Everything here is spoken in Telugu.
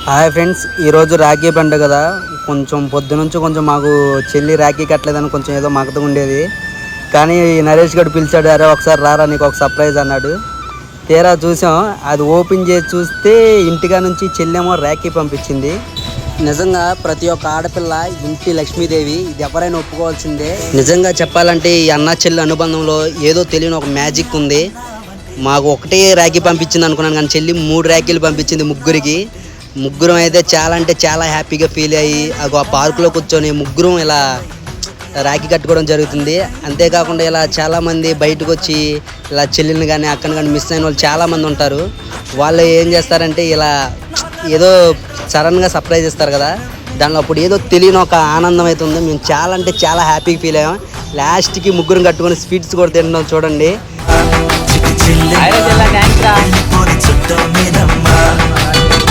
హాయ్ ఫ్రెండ్స్, ఈరోజు రాఖీ పండుగ కదా. కొంచెం పొద్దునుంచి మాకు చెల్లి రాఖీ కట్టలేదని కొంచెం ఏదో మగత ఉండేది. కానీ నరేష్ గడు పిలిచాడు, అరే ఒకసారి రారా నీకు ఒక సర్ప్రైజ్ అన్నాడు. తీరా చూసాం, అది ఓపెన్ చేసి చూస్తే ఇంటిగా నుంచి చెల్లేమో రాఖీ పంపించింది. నిజంగా ప్రతి ఒక్క ఆడపిల్ల ఇంటి లక్ష్మీదేవి, ఇది ఎవరైనా ఒప్పుకోవాల్సిందే. నిజంగా చెప్పాలంటే ఈ అన్న చెల్లి అనుబంధంలో ఏదో తెలియని ఒక మ్యాజిక్ ఉంది. మాకు ఒకటే రాఖీ పంపించింది అనుకున్నాను, కానీ చెల్లి 3 రాఖీలు పంపించింది ముగ్గురం అయితే చాలా అంటే చాలా హ్యాపీగా ఫీల్ అయ్యి ఆ పార్కులో కూర్చొని ముగ్గురం ఇలా రాఖీ కట్టుకోవడం జరుగుతుంది. అంతేకాకుండా ఇలా చాలామంది బయటకు వచ్చి ఇలా చెల్లిని కానీ అక్కని కానీ మిస్ అయిన వాళ్ళు చాలామంది ఉంటారు. వాళ్ళు ఏం చేస్తారంటే ఇలా ఏదో సడన్గా సర్ప్రైజ్ ఇస్తారు కదా, దానిలో అప్పుడు ఏదో తెలియని ఒక ఆనందం అయితే ఉంది. మేము చాలా అంటే చాలా హ్యాపీగా ఫీల్ అయ్యాం. లాస్ట్కి ముగ్గురం కట్టుకొని స్వీట్స్ కూడా తింటాం చూడండి.